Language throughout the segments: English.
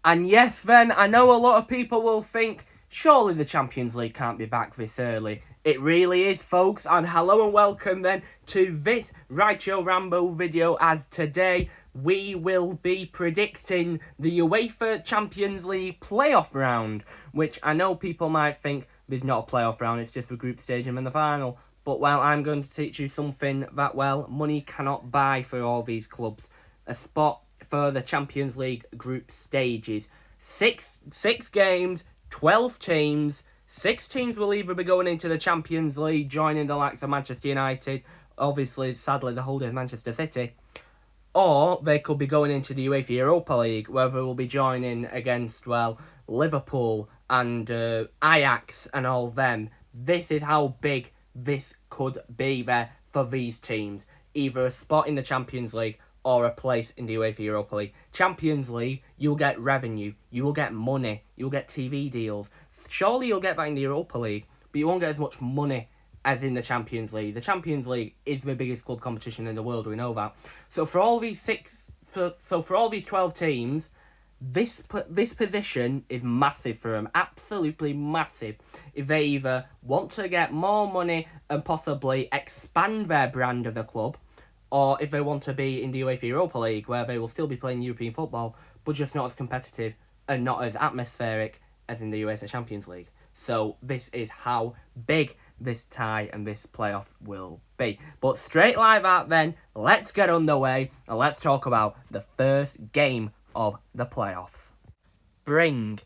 And yes, then, I know a lot of people will think, surely the Champions League can't be back this early. It really is, folks, and hello and welcome then to this Rightio Rambo video, as today we will be predicting the UEFA Champions League playoff round, which I know people might think there's not a playoff round, it's just the group stage and then the final. But, well, I'm going to teach you something that, well, money cannot buy for all these clubs. A spot for the Champions League group stages. Six games, 12 teams. 6 teams will either be going into the Champions League, joining the likes of Manchester United, obviously, sadly, the holders Manchester City, or they could be going into the UEFA Europa League, where they will be joining against, well, Liverpool and Ajax and all them. This is how big this could be there for these teams. Either a spot in the Champions League or a place in the UEFA Europa League. Champions League, you'll get revenue, you will get money, you'll get TV deals. Surely you'll get that in the Europa League, but you won't get as much money as in the Champions League. The Champions League is the biggest club competition in the world, we know that. So for all these for all these 12 teams, this position is massive for them, absolutely massive. If they either want to get more money and possibly expand their brand of the club, or if they want to be in the UEFA Europa League, where they will still be playing European football, but just not as competitive and not as atmospheric as in the UEFA Champions League. So this is how big this tie and this playoff will be. But straight like that then, let's get underway and let's talk about the first game of the playoffs. Bring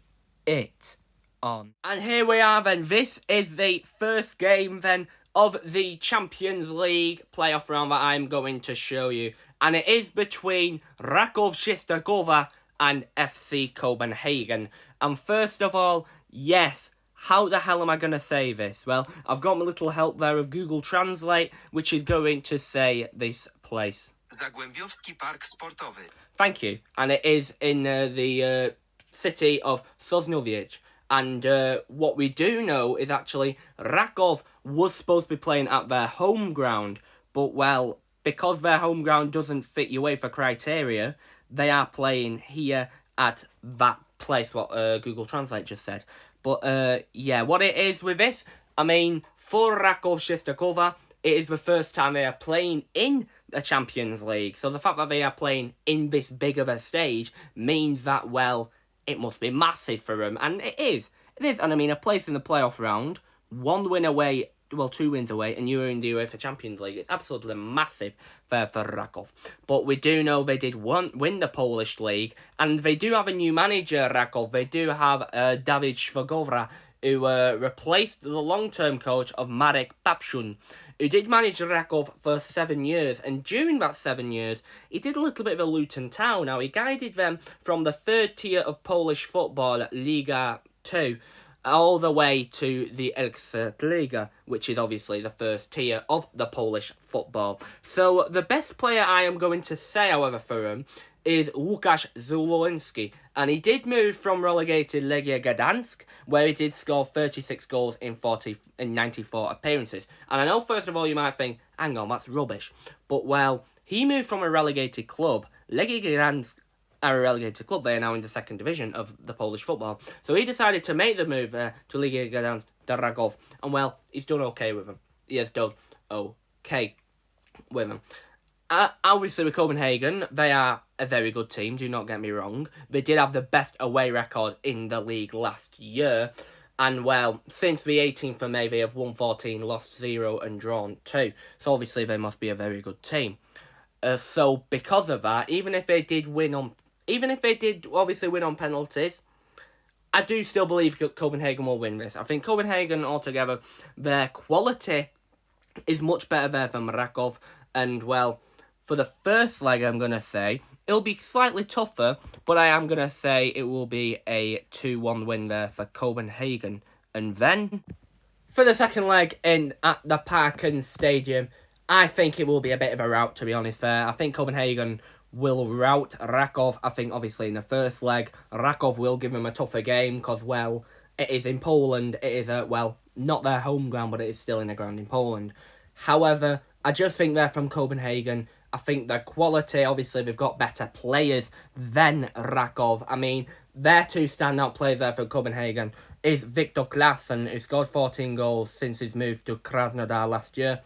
it on. And here we are then. This is the first game then of the Champions League playoff round that I'm going to show you. And it is between Raków Częstochowa and FC København. And first of all, yes, how the hell am I going to say this? Well, I've got my little help there of Google Translate, which is going to say this place. Zagłębiowski Park Sportowy. Thank you. And it is in the city of Sosnowiec. And what we do know is actually Raków was supposed to be playing at their home ground. But, well, because their home ground doesn't fit UEFA criteria, they are playing here at that place, what Google Translate just said. But, yeah, what it is with this, I mean, for Raków Częstochowa, it is the first time they are playing in the Champions League. So the fact that they are playing in this big of a stage means that, well, it must be massive for them. And it is. It is. And I mean, a place in the playoff round, 1 win away, well, 2 wins away, and you're in the UEFA Champions League. It's absolutely massive for Raków. But we do know they did win the Polish league, and they do have a new manager, Raków. They do have Dawid Szwagowra, who replaced the long-term coach of Marek Papszun, who did manage Raków for 7 years, and during that 7 years, he did a little bit of a Luton Town. Now, he guided them from the 3rd tier of Polish football, Liga 2, all the way to the Ekstraklasa, which is obviously the 1st tier of the Polish football. So, the best player I am going to say, however, for him, is Łukasz Zuluński, and he did move from relegated Legia Gdańsk, where he did score 36 goals in 94 appearances. And I know, first of all, you might think, hang on, that's rubbish. But, well, he moved from a relegated club. Legia Gdańsk are a relegated club. They are now in the 2nd division of the Polish football. So he decided to make the move to Legia Gdańsk to Raków, and, well, he's done okay with them. He has done okay with them. Obviously, with Copenhagen, they are a very good team, do not get me wrong. They did have the best away record in the league last year. And, well, since the 18th of May, they have won 14, lost 0 and drawn 2. So, obviously, they must be a very good team. So, because of that, even if they did obviously win on penalties, I do still believe Copenhagen will win this. I think Copenhagen, altogether, their quality is much better there than Raków. And, well, for the first leg, I'm going to say, it'll be slightly tougher, but I am going to say it will be a 2-1 win there for Copenhagen. And then, for the second leg at the Parken Stadium, I think it will be a bit of a rout, to be honest there. I think Copenhagen will rout Raków. I think, obviously, in the first leg, Raków will give them a tougher game because, well, it is in Poland. It is, well, not their home ground, but it is still in a ground in Poland. However, I just think they're from Copenhagen. I think their quality, obviously, they've got better players than Raków. I mean, their two standout players there for Copenhagen is Victor Claesson, who scored 14 goals since his move to Krasnodar last year,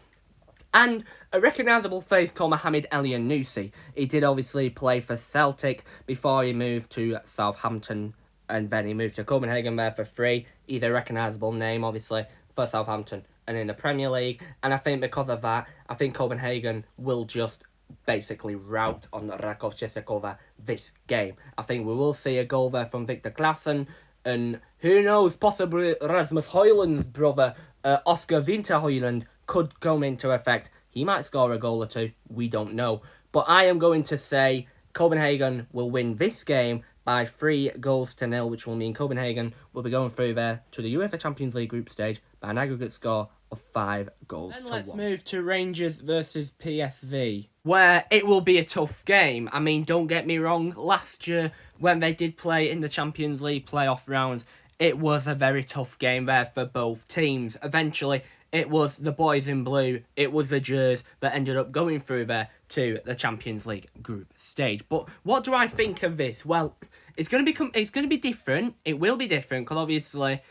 and a recognisable face called Mohamed Elyounoussi. He did obviously play for Celtic before he moved to Southampton, and then he moved to Copenhagen there for free. He's a recognisable name, obviously, for Southampton and in the Premier League. And I think because of that, I think Copenhagen will just basically rout on Raków Częstochowa this game. I think we will see a goal there from Victor Claesson, and who knows, possibly Rasmus Højlund's brother, Oscar Winter Højlund, could come into effect. He might score a goal or two, we don't know. But I am going to say Copenhagen will win this game by 3-0, which will mean Copenhagen will be going through there to the UEFA Champions League group stage by an aggregate score of 5-1. Then let's move to Rangers versus PSV, where it will be a tough game. I mean, don't get me wrong, last year when they did play in the Champions League playoff round, it was a very tough game there for both teams. Eventually, it was the boys in blue, it was the Gers that ended up going through there to the Champions League group stage. But what do I think of this? Well, it's going to be different. It will be different because obviously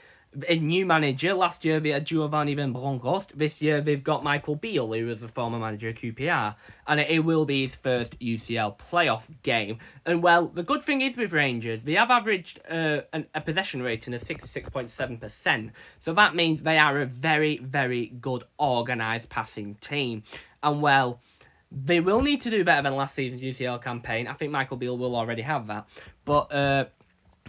a new manager. Last year they had Giovanni Van Bronckhorst. This year they've got Michael Beale, who was the former manager of QPR, and it will be his first UCL playoff game. And well, the good thing is with Rangers, they have averaged a possession rating of 66.7%. So that means they are a very, very good organised passing team. And well, they will need to do better than last season's UCL campaign. I think Michael Beale will already have that. But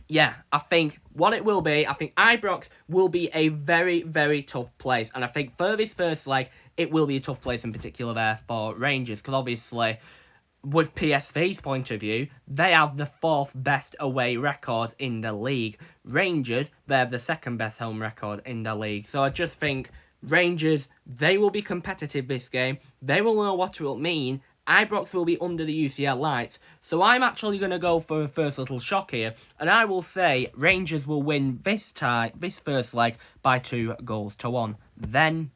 yeah, I think what it will be, I think Ibrox will be a very, very tough place. And I think for this first leg, it will be a tough place in particular there for Rangers. Because obviously, with PSV's point of view, they have the 4th best away record in the league. Rangers, they have the 2nd best home record in the league. So I just think Rangers, they will be competitive this game. They will know what it will mean. Ibrox will be under the UCL lights. So I'm actually going to go for a first little shock here. And I will say Rangers will win this first leg by 2-1. Then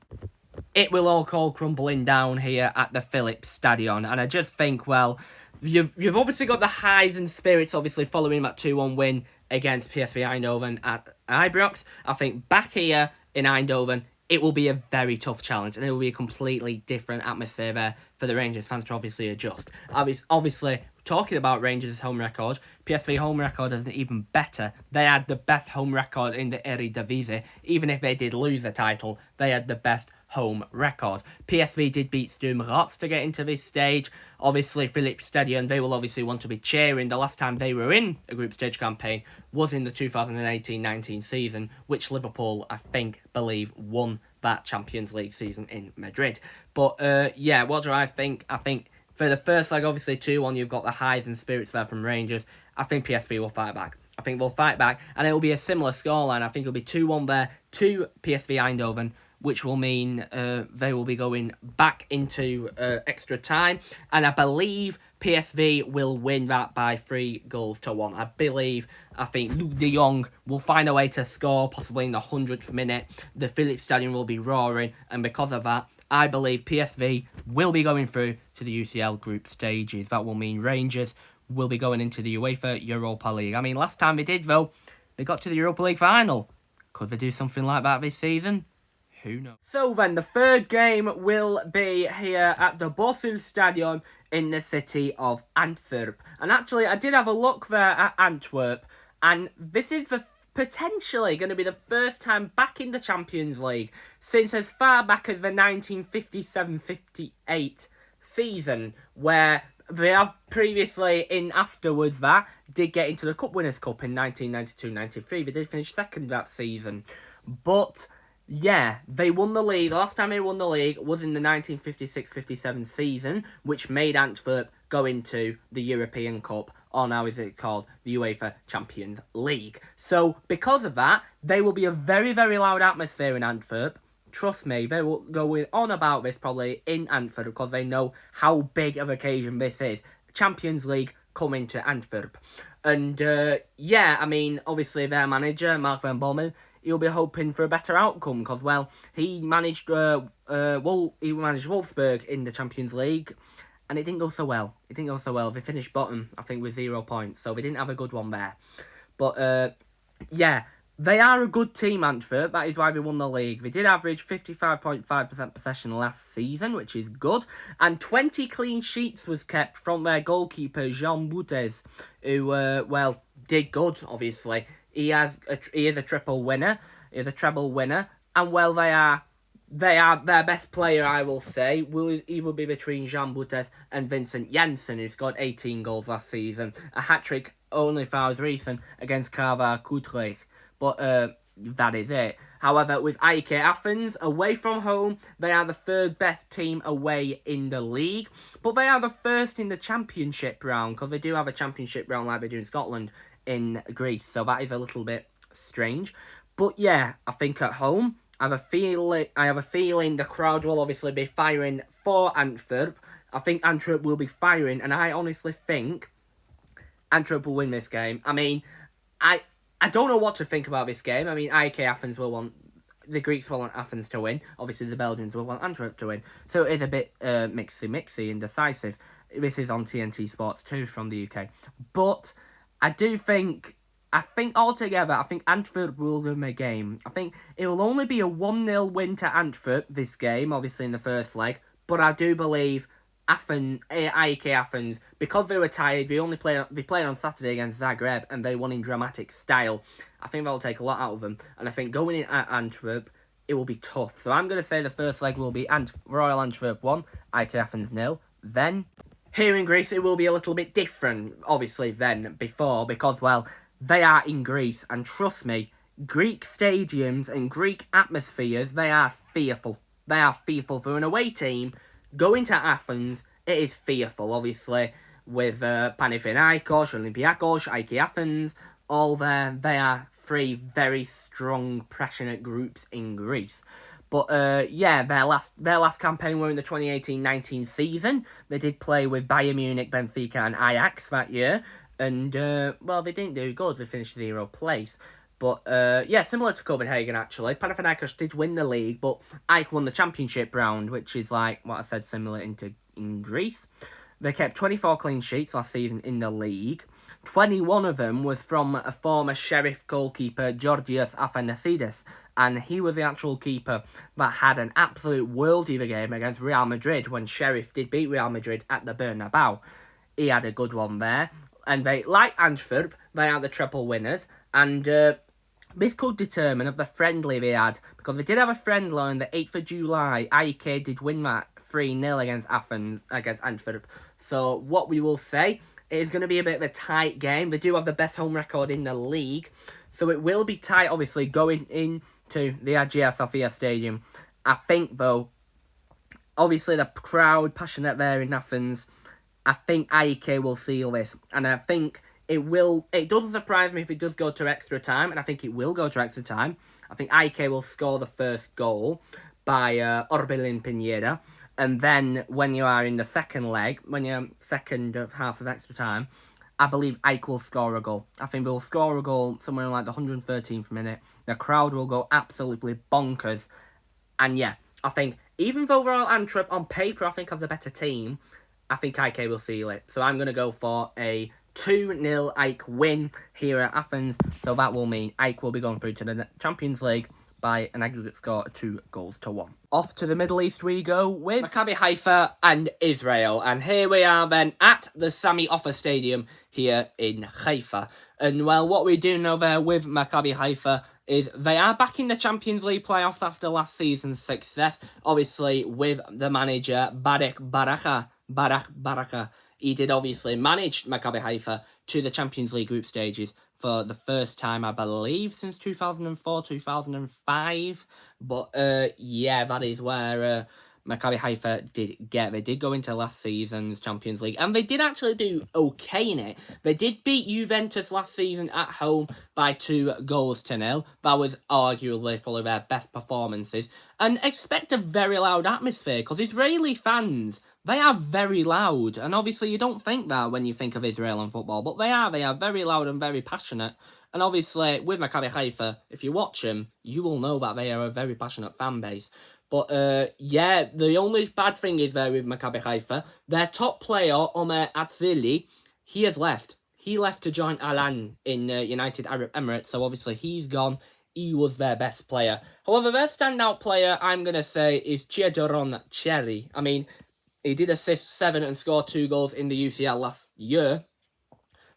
it will all call crumbling down here at the Philips Stadion. And I just think, well, you've obviously got the highs and spirits, obviously, following that 2-1 win against PSV Eindhoven at Ibrox. I think back here in Eindhoven, it will be a very tough challenge, and it will be a completely different atmosphere there for the Rangers fans to obviously adjust. Obviously, talking about Rangers' home record, PSV home record is even better. They had the best home record in the Eredivisie. Even if they did lose the title, they had the best home record. PSV did beat Sturm Graz to get into this stage. Obviously, Philips Stadion, they will obviously want to be cheering. The last time they were in a group stage campaign was in the 2018-19 season, which Liverpool, I believe, won that Champions League season in Madrid. But, yeah, what do I think? I think for the first leg, obviously 2-1, you've got the highs and spirits there from Rangers. I think PSV will fight back. I think they'll fight back, and it will be a similar scoreline. I think it'll be 2-1 there to PSV Eindhoven, which will mean they will be going back into extra time. And I believe PSV will win that by 3-1. I think Luc de Jong will find a way to score, possibly in the 100th minute. The Philips Stadion will be roaring, and because of that, I believe PSV will be going through to the UCL group stages. That will mean Rangers will be going into the UEFA Europa League. I mean, last time they did, though, they got to the Europa League final. Could they do something like that this season? Who knows? So then, the third game will be here at the Bossel Stadion in the city of Antwerp. And actually, I did have a look there at Antwerp, and this is potentially going to be the first time back in the Champions League since as far back as the 1957-58 season, where they have previously, afterwards that, did get into the Cup Winners' Cup in 1992-93. They did finish second that season. But yeah, they won the league. The last time they won the league was in the 1956-57 season, which made Antwerp go into the European Cup, or now is it called the UEFA Champions League. So, because of that, there will be a very, very loud atmosphere in Antwerp. Trust me, they will go on about this probably in Antwerp because they know how big of an occasion this is. Champions League coming to Antwerp. And, yeah, I mean, obviously their manager, Mark van Bommel, he'll be hoping for a better outcome because, well, he managed Wolfsburg in the Champions League, and it didn't go so well. They finished bottom, I think, with 0 points, so they didn't have a good one there. But, yeah, they are a good team, Antwerp. That is why they won the league. They did average 55.5% possession last season, which is good. And 20 clean sheets was kept from their goalkeeper, Jean Boutes, who, did good, obviously. He is a treble winner. And, their best player, I will say, will either be between Jean Boutes and Vincent Janssen, who scored 18 goals last season. A hat-trick only for us recent against Carver Utrecht. But that is it. However, with AEK Athens, away from home, they are the third best team away in the league. But they are the first in the championship round, because they do have a championship round like they do in Scotland, in Greece. So that is a little bit strange. But yeah, I think at home, I have a feeling the crowd will obviously be firing for Antwerp. I think Antwerp will be firing, and I honestly think Antwerp will win this game. I mean, I don't know what to think about this game. I mean, AEK Athens the Greeks will want Athens to win. Obviously, the Belgians will want Antwerp to win. So it is a bit mixy and decisive. This is on TNT Sports 2 from the UK. But I think Antwerp will win the game. I think it will only be a 1-0 win to Antwerp this game, obviously in the first leg. But I do believe AEK Athens, because they were tired, they played on Saturday against Zagreb and they won in dramatic style. I think that'll take a lot out of them. And I think going in at Antwerp, it will be tough. So I'm going to say the first leg will be Royal Antwerp 1, AEK Athens 0. Then, here in Greece, it will be a little bit different, obviously, than before, because, they are in Greece, and trust me, Greek stadiums and Greek atmospheres, they are fearful. They are fearful for an away team. Going to Athens, it is fearful, obviously, with Panathinaikos, Olympiakos, AEK Athens, all there. They are three very strong, passionate groups in Greece. But, their last campaign were in the 2018-19 season. They did play with Bayern Munich, Benfica and Ajax that year. And, they didn't do good. They finished 0th place. But, similar to Copenhagen, actually. Panathinaikos did win the league, but AEK won the championship round, which is like what I said, similar in Greece. They kept 24 clean sheets last season in the league. 21 of them was from a former Sheriff goalkeeper, Georgios Athanasides. And he was the actual keeper that had an absolute worldie of a game against Real Madrid when Sheriff did beat Real Madrid at the Bernabeu. He had a good one there. And they, like Antwerp, they are the treble winners. And this could determine of the friendly they had. Because they did have a friendly on the 8th of July. AEK did win that 3-0 against Antwerp. So what we will say, it is going to be a bit of a tight game. They do have the best home record in the league. So it will be tight, obviously, going into the Hagia Sophia Stadium. I think, though, obviously the crowd, passionate there in Athens, I think AEK will seal this. And I think it doesn't surprise me if it does go to extra time. And I think it will go to extra time. I think AEK will score the first goal by Orbelin Pineda. And then when you are in the second leg, when you're second half of extra time, I believe AEK will score a goal. I think they'll score a goal somewhere in like the 113th minute. The crowd will go absolutely bonkers. And yeah, I think even though Royal Antwerp on paper I think have the better team, I think AEK will seal it. So I'm going to go for a 2-0 AEK win here at Athens. So that will mean AEK will be going through to the Champions League by an aggregate score of 2-1. Off to the Middle East we go with Maccabi Haifa and Israel. And here we are then at the Sami Ofer Stadium here in Haifa. And what we do know there with Maccabi Haifa is they are back in the Champions League playoffs after last season's success. Obviously with the manager Barak Baraka. He did obviously manage Maccabi Haifa to the Champions League group stages for the first time, I believe, since 2004, 2005. But, that is where Maccabi Haifa they did go into last season's Champions League. And they did actually do okay in it. They did beat Juventus last season at home by 2-0. That was arguably probably their best performances. And expect a very loud atmosphere, because Israeli fans, they are very loud. And obviously you don't think that when you think of Israel and football, but they are very loud and very passionate. And obviously with Maccabi Haifa, if you watch them, you will know that they are a very passionate fan base. But, the only bad thing is there with Maccabi Haifa, their top player, Omer Atzili, he has left. he left to join Alan in United Arab Emirates, so obviously he's gone. He was their best player. However, their standout player, I'm going to say, is Chiedoron Cherry. I mean, he did assist 7 and score 2 goals in the UCL last year.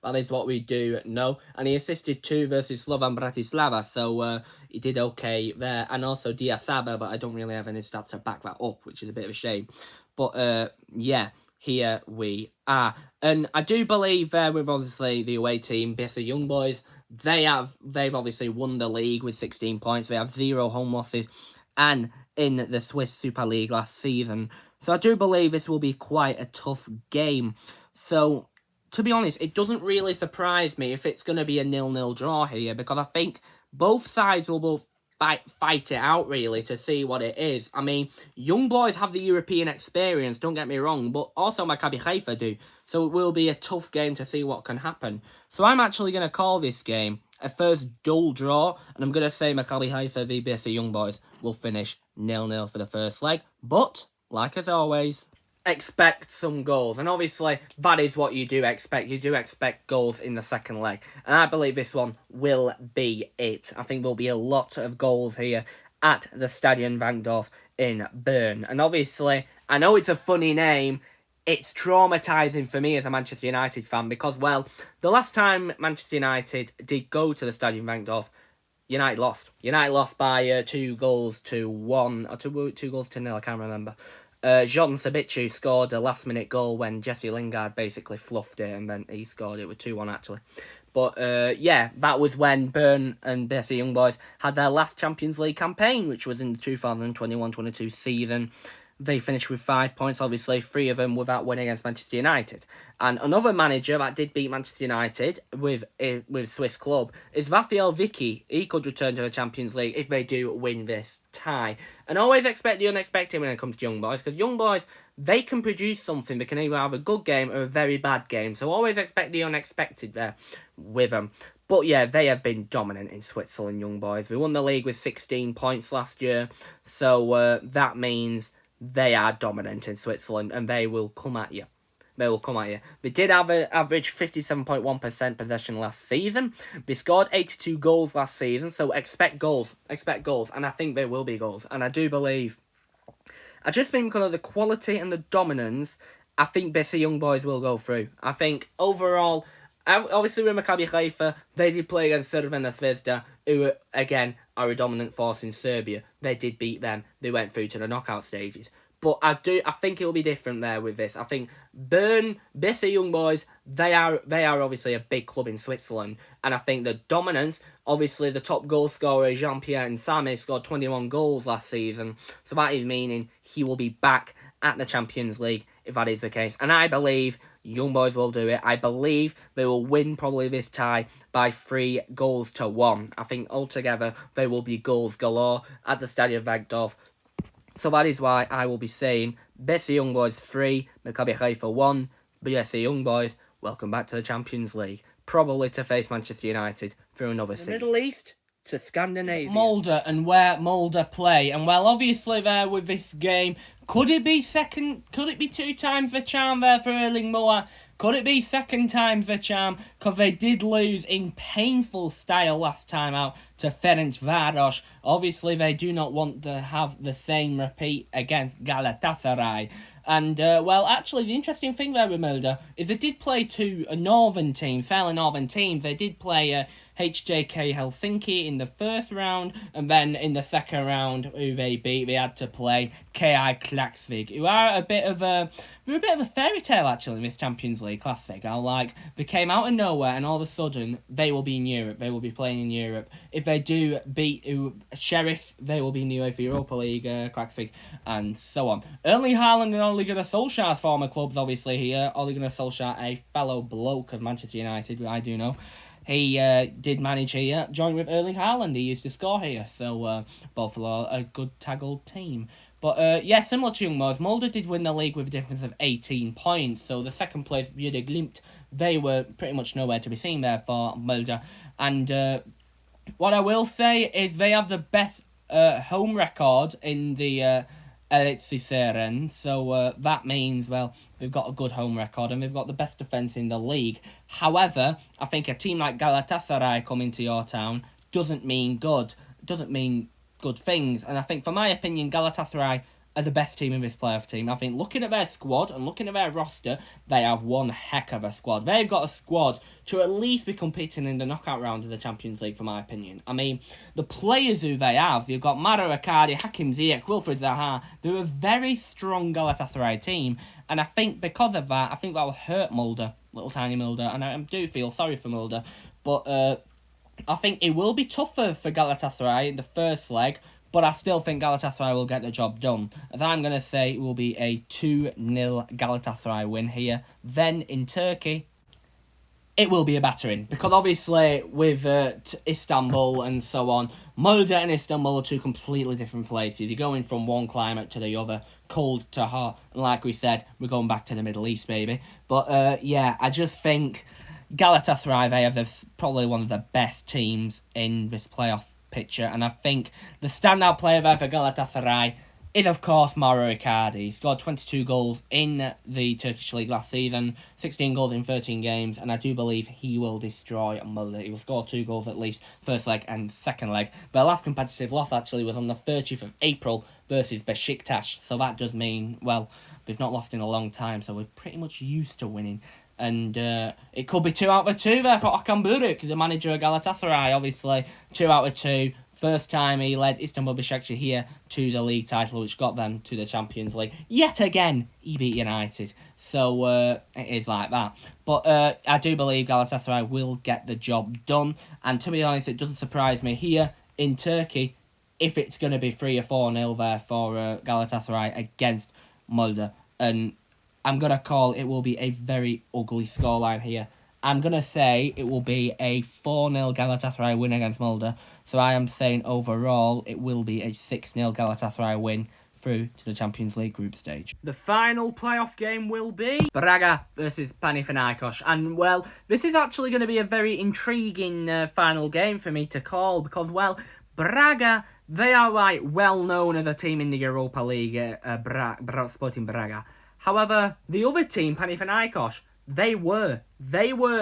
That is what we do know. And he assisted 2 versus Slovan Bratislava, so he did okay there. And also Diasaba, but I don't really have any stats to back that up, which is a bit of a shame. But, yeah, here we are. And I do believe with obviously the away team, PSV Young Boys, they've obviously won the league with 16 points. They have 0 home losses and in the Swiss Super League last season. So I do believe this will be quite a tough game. So, to be honest, it doesn't really surprise me if it's going to be a 0-0 draw here, because I think both sides will both fight it out, really, to see what it is. I mean, Young Boys have the European experience, don't get me wrong, but also Maccabi Haifa do. So it will be a tough game to see what can happen. So I'm actually going to call this game a first dull draw, and I'm going to say Maccabi Haifa v PSV Young Boys will finish 0-0 for the first leg. But, like as always, expect some goals. And obviously, that is what you do expect. You do expect goals in the second leg. And I believe this one will be it. I think there'll be a lot of goals here at the Stadion Van Dorf in Bern. And obviously, I know it's a funny name. It's traumatising for me as a Manchester United fan because, well, the last time Manchester United did go to the Stadion Van Dorf, United lost. United lost by 2-1 or 2-0, I can't remember. John Sabicu scored a last-minute goal when Jesse Lingard basically fluffed it, and then he scored it with 2-1, actually. But, yeah, that was when Bern and PSV Young Boys had their last Champions League campaign, which was in the 2021-22 season. They finished with 5 points, obviously, 3 of them without winning against Manchester United. And another manager that did beat Manchester United with Swiss club is Rafael Vicky. He could return to the Champions League if they do win this tie. And always expect the unexpected when it comes to Young Boys, because Young Boys, they can produce something. They can either have a good game or a very bad game. So always expect the unexpected there with them. But yeah, they have been dominant in Switzerland, Young Boys. We won the league with 16 points last year. So that means they are dominant in Switzerland, and they will come at you. They will come at you. They did have an average 57.1% possession last season. They scored 82 goals last season, so expect goals. Expect goals, and I think there will be goals. And I do believe, I just think because of the quality and the dominance, I think PSV Young Boys will go through. I think overall, obviously with Maccabi Haifa, they did play against Crvena Zvezda, who again are a dominant force in Serbia. They did beat them. They went through to the knockout stages. But I think it will be different there with this. I think Bern, PSV Young Boys, they are obviously a big club in Switzerland, and I think the dominance, obviously the top goal scorer Jean-Pierre Nsame scored 21 goals last season, so that is meaning he will be back at the Champions League if that is the case. And I believe Young Boys will do it. I believe they will win probably this tie by 3-1. I think altogether they will be goals galore at the Stadion Van Dorf. So that is why I will be saying PSV Young Boys 3, Maccabi Haifa 1, PSV Young Boys, welcome back to the Champions League. Probably to face Manchester United through another season. Middle East to Scandinavia. Molde, and where Molde play. And well, obviously there with this game, could it be 2 times the charm there for Erling Moa? Could it be second time's the charm? Because they did lose in painful style last time out to Ferencváros. Obviously, they do not want to have the same repeat against Galatasaray. And, well, actually, the interesting thing there with Molde is they did play to a northern team, fairly northern teams. They did play HJK Helsinki in the first round, and then in the second round, who they beat, they had to play KI Klaksvik, who are a bit of a fairy tale, actually, in this Champions League Classic. They came out of nowhere, and all of a sudden, they will be in Europe. They will be playing in Europe. If they do beat Sheriff, they will be in the UEFA Europa League Classic, and so on. Erling Haaland and Ole Gunnar Solskjaer, former clubs, obviously, here. Ole Gunnar Solskjaer, a fellow bloke of Manchester United, I do know. He did manage here, joined with Erling Haaland. He used to score here, so both are a good tag-old team. But, yeah, similar to Young Boys, Molde did win the league with a difference of 18 points. So the second place, Björn Glimt, they were pretty much nowhere to be seen there for Molde. And what I will say is they have the best home record in the Elitserien. So that means, well, they've got a good home record, and they've got the best defence in the league. However, I think a team like Galatasaray coming to your town doesn't mean good things. And I think, for my opinion, Galatasaray are the best team in this playoff team. I think, looking at their squad and looking at their roster, they have one heck of a squad. They've got a squad to at least be competing in the knockout round of the Champions League, for my opinion. I mean, the players who they have, you've got Mauro Icardi, Hakim Ziyech, Wilfried Zaha. They're a very strong Galatasaray team, and I think because of that, I think that will hurt Molde, little tiny Molde, and I do feel sorry for Molde, but I think it will be tougher for Galatasaray in the first leg, but I still think Galatasaray will get the job done. As I'm going to say, it will be a 2-0 Galatasaray win here. Then in Turkey, it will be a battering. Because obviously, with Istanbul and so on, Molde and Istanbul are two completely different places. You're going from one climate to the other, cold to hot. And like we said, we're going back to the Middle East, baby. But yeah, I just think Galatasaray, they have probably one of the best teams in this playoff picture, and I think the standout player there for Galatasaray is, of course, Mauro Icardi. He scored 22 goals in the Turkish League last season, 16 goals in 13 games, and I do believe he will destroy Molde. He will score 2 goals at least, first leg and second leg. Their last competitive loss, actually, was on the 30th of April versus Besiktas, so that does mean, well, they've not lost in a long time, so we're pretty much used to winning. And it could be 2 out of 2 there for Okan Buruk, the manager of Galatasaray, obviously. 2 out of 2. First time he led Istanbul Besiktas here to the league title, which got them to the Champions League. Yet again, he beat United. So it is like that. But I do believe Galatasaray will get the job done. And to be honest, it doesn't surprise me here in Turkey if it's going to be 3 or 4-0 there for Galatasaray against Molde. And I'm going to call it will be a very ugly scoreline here. I'm going to say it will be a 4-0 Galatasaray win against Molde. So I am saying overall it will be a 6-0 Galatasaray win through to the Champions League group stage. The final playoff game will be Braga versus Panathinaikos. And, well, this is actually going to be a very intriguing final game for me to call because, well, Braga, they are well known as a team in the Europa League, Sporting Braga. However, the other team, Panathinaikos, they were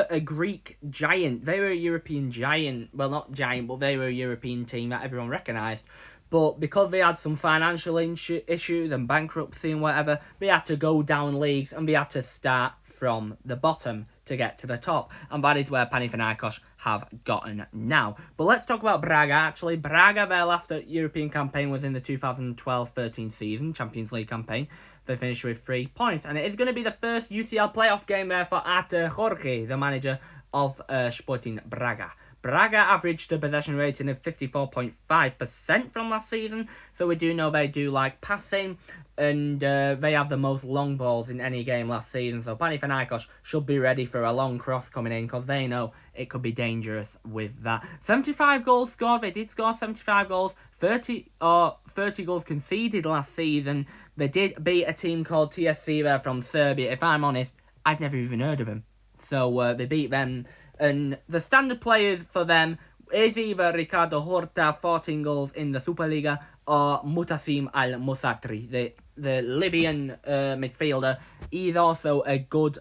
a Greek giant. They were a European giant. Well, not giant, but they were a European team that everyone recognised. But because they had some financial issues and bankruptcy and whatever, they had to go down leagues and they had to start from the bottom to get to the top. And that is where Panathinaikos have gotten now. But let's talk about Braga, actually. Braga, their last European campaign was in the 2012-13 season, Champions League campaign. They finished with 3 points. And it is going to be the first UCL playoff game there for Arte Jorge, the manager of Sporting Braga. Braga averaged a possession rating of 54.5% from last season. So we do know they do like passing. And they have the most long balls in any game last season. So Panathinaikos should be ready for a long cross coming in because they know it could be dangerous with that. 75 goals scored. They did score 75 goals. 30 goals conceded last season. They did beat a team called TSC there from Serbia. If I'm honest, I've never even heard of them. So they beat them. And the standard players for them is either Ricardo Horta, 14 goals in the Superliga, or Mutasim Al-Musatri, the Libyan midfielder. He's also a good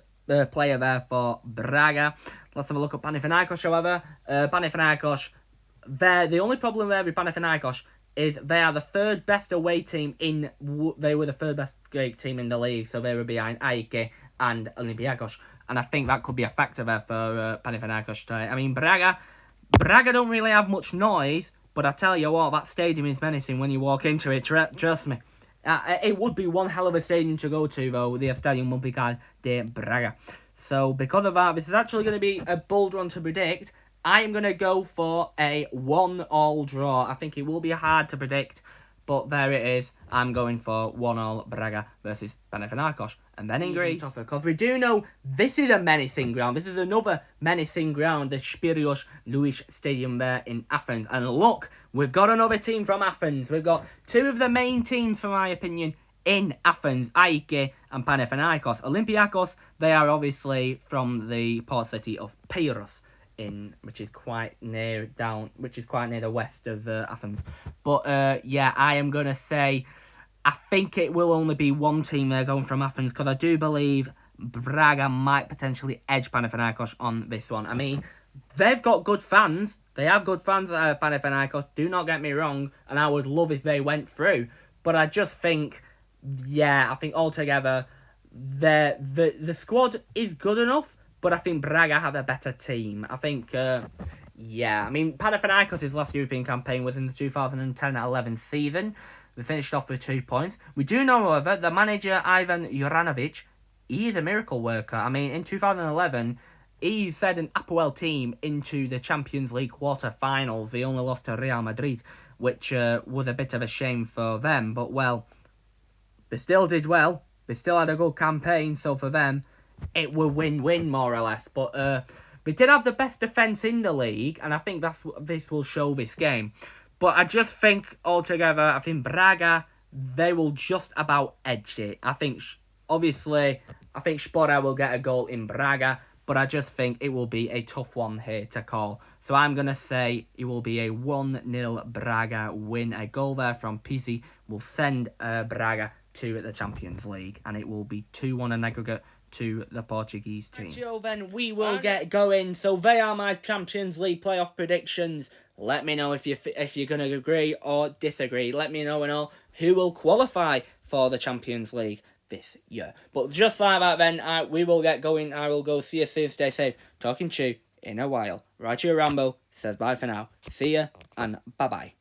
player there for Braga. Let's have a look at Panathinaikos, however. Panathinaikos, the only problem there with Panathinaikos is they are the third best away team they were the third best team in the league, so they were behind AEK and Olympiacos. And I think that could be a factor there for Panathinaikos today. I mean, Braga don't really have much noise, but I tell you what, that stadium is menacing when you walk into it, trust me. It would be one hell of a stadium to go to, though, the Estadio Municipal de Braga. So, because of that, this is actually going to be a bold one to predict. I am going to go for a 1-1 draw. I think it will be hard to predict, but there it is. I'm going for 1-1 Braga versus Panathinaikos. And then in Greece, because we do know this is a menacing ground. This is another menacing ground, the Spyros Louis Stadium there in Athens. And look, we've got another team from Athens. We've got 2 of the main teams, for my opinion, in Athens, AEK and Panathinaikos. Olympiacos, they are obviously from the port city of Peiros, which is quite near the west of Athens. But yeah, I am gonna say I think it will only be one team there going from Athens, because I do believe Braga might potentially edge Panathinaikos on this one. I mean, they've got good fans. They have good fans at Panathinaikos, do not get me wrong, and I would love if they went through. But I just think, I think altogether, the squad is good enough, but I think Braga have a better team. I think, I mean, Panathinaikos' last European campaign was in the 2010-11 season. They finished off with 2 points. We do know, however, the manager, Ivan Juranovic, he is a miracle worker. I mean, in 2011, he sent an Apoel team into the Champions League quarter-finals. They only lost to Real Madrid, which was a bit of a shame for them. But, well, they still did well. They still had a good campaign, so for them, it were win-win, more or less. But they did have the best defence in the league, and I think this will show this game. But I just think, altogether, I think Braga, they will just about edge it. I think, obviously, I think Spora will get a goal in Braga, but I just think it will be a tough one here to call. So I'm going to say it will be a 1-0 Braga win. A goal there from Pizzi will send Braga to the Champions League, and it will be 2-1 in aggregate to the Portuguese team. So then we will get going. So they are my Champions League playoff predictions. Let me know if you're going to agree or disagree. Let me know and all who will qualify for the Champions League this year. But just like that then, we will get going. I will go. See you soon. Stay safe. Talking to you in a while. Right here, Rambo says bye for now. See ya and bye-bye.